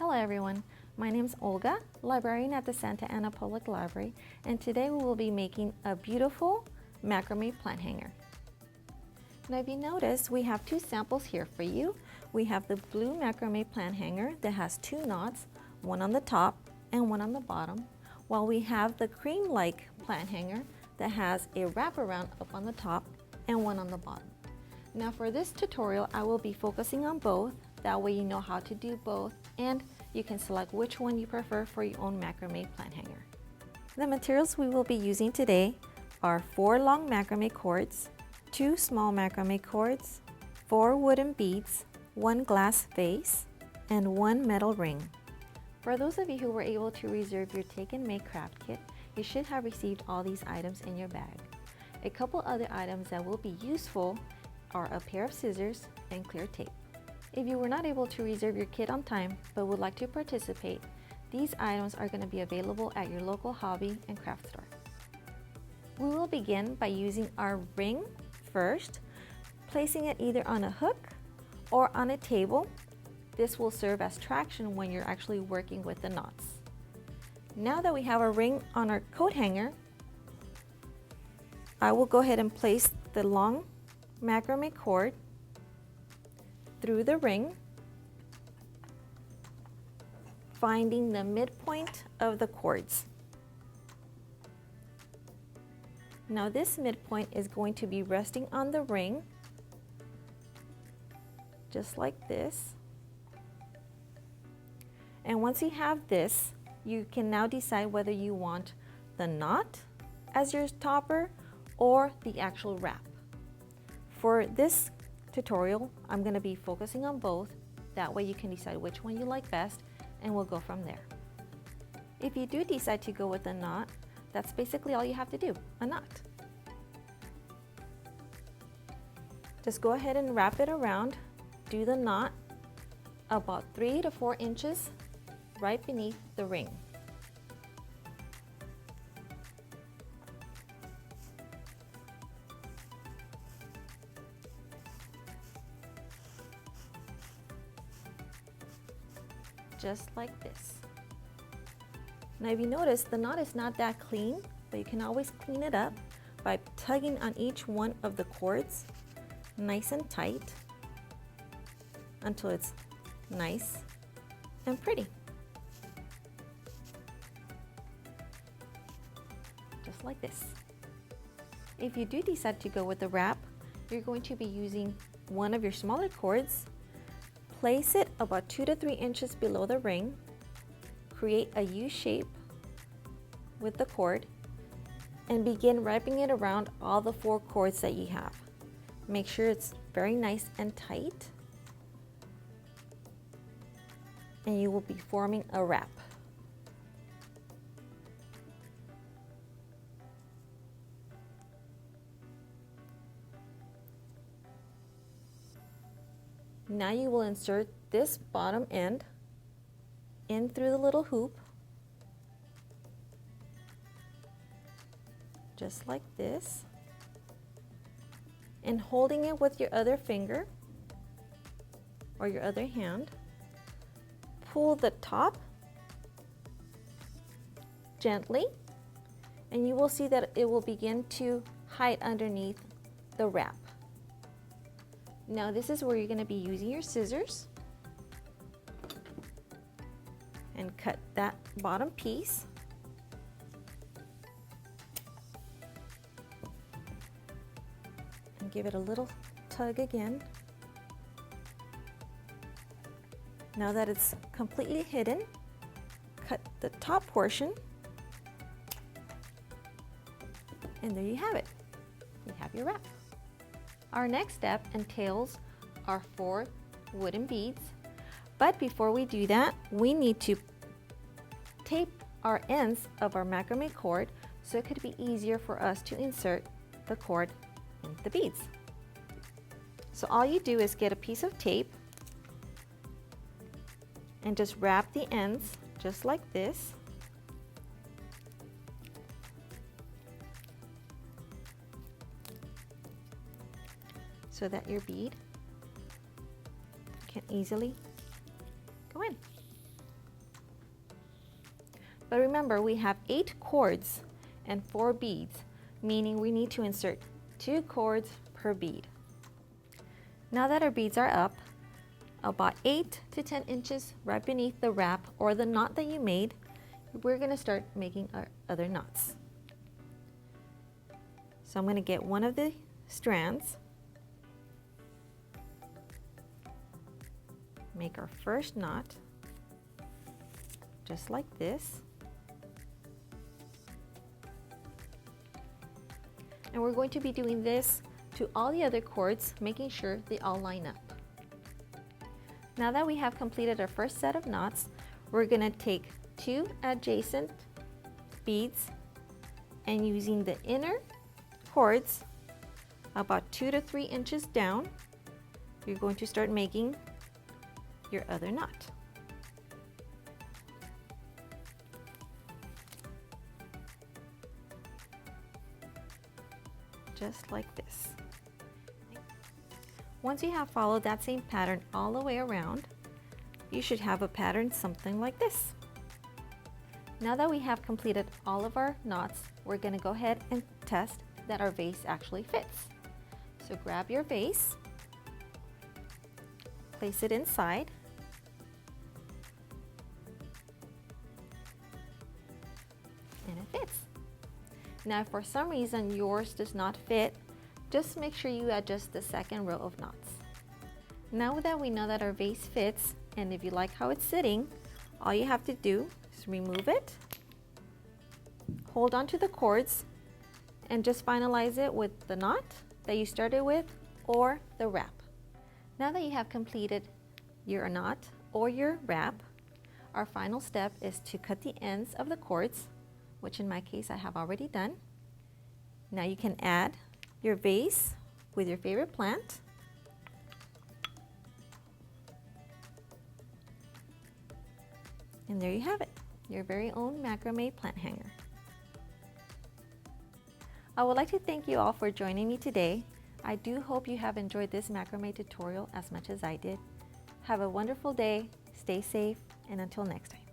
Hello everyone, my name is Olga, librarian at the Santa Ana Public Library, and today we will be making a beautiful macrame plant hanger. Now if you notice, we have two samples here for you. We have the blue macrame plant hanger that has two knots, one on the top and one on the bottom, while we have the cream-like plant hanger that has a wraparound up on the top and one on the bottom. Now for this tutorial, I will be focusing on both. That way you know how to do both and you can select which one you prefer for your own macrame plant hanger. The materials we will be using today are 4 long macrame cords, 2 small macrame cords, 4 wooden beads, 1 glass vase, and 1 metal ring. For those of you who were able to reserve your Take and Make craft kit, you should have received all these items in your bag. A couple other items that will be useful are a pair of scissors and clear tape. If you were not able to reserve your kit on time but would like to participate, these items are going to be available at your local hobby and craft store. We will begin by using our ring first, placing it either on a hook or on a table. This will serve as traction when you're actually working with the knots. Now that we have a ring on our coat hanger, I will go ahead and place the long macrame cord through the ring, finding the midpoint of the cords. Now this midpoint is going to be resting on the ring, just like this. And once you have this, you can now decide whether you want the knot as your topper or the actual wrap. For this tutorial, I'm going to be focusing on both. That way you can decide which one you like best and we'll go from there. If you do decide to go with a knot, that's basically all you have to do, a knot. Just go ahead and wrap it around, do the knot about 3 to 4 inches right beneath the ring. Just like this. Now if you notice, the knot is not that clean, but you can always clean it up by tugging on each one of the cords nice and tight until it's nice and pretty. Just like this. If you do decide to go with the wrap, you're going to be using one of your smaller cords. Place it about 2 to 3 inches below the ring. Create a U shape with the cord and begin wrapping it around all the 4 cords that you have. Make sure it's very nice and tight, and you will be forming a wrap. Now you will insert this bottom end in through the little hoop, just like this, and holding it with your other finger or your other hand, pull the top gently, and you will see that it will begin to hide underneath the wrap. Now this is where you're going to be using your scissors and cut that bottom piece. And give it a little tug again. Now that it's completely hidden, cut the top portion. And there you have it. You have your wrap. Our next step entails our 4 wooden beads, but before we do that, we need to tape our ends of our macrame cord so it could be easier for us to insert the cord in the beads. So all you do is get a piece of tape and just wrap the ends just like this. So that your bead can easily go in. But remember, we have 8 cords and 4 beads, meaning we need to insert 2 cords per bead. Now that our beads are up, about 8 to 10 inches right beneath the wrap or the knot that you made, we're going to start making our other knots. So I'm going to get one of the strands, make our first knot, just like this. And we're going to be doing this to all the other cords, making sure they all line up. Now that we have completed our first set of knots, we're going to take 2 adjacent beads and using the inner cords about 2 to 3 inches down, you're going to start making your other knot. Just like this. Once you have followed that same pattern all the way around, you should have a pattern something like this. Now that we have completed all of our knots, we're going to go ahead and test that our vase actually fits. So grab your vase, place it inside, and it fits. Now if for some reason yours does not fit, just make sure you adjust the second row of knots. Now that we know that our vase fits, and if you like how it's sitting, all you have to do is remove it, hold on to the cords, and just finalize it with the knot that you started with or the wrap. Now that you have completed your knot or your wrap, our final step is to cut the ends of the cords, which in my case I have already done. Now you can add your vase with your favorite plant. And there you have it, your very own macrame plant hanger. I would like to thank you all for joining me today. I do hope you have enjoyed this macrame tutorial as much as I did. Have a wonderful day, stay safe, and until next time.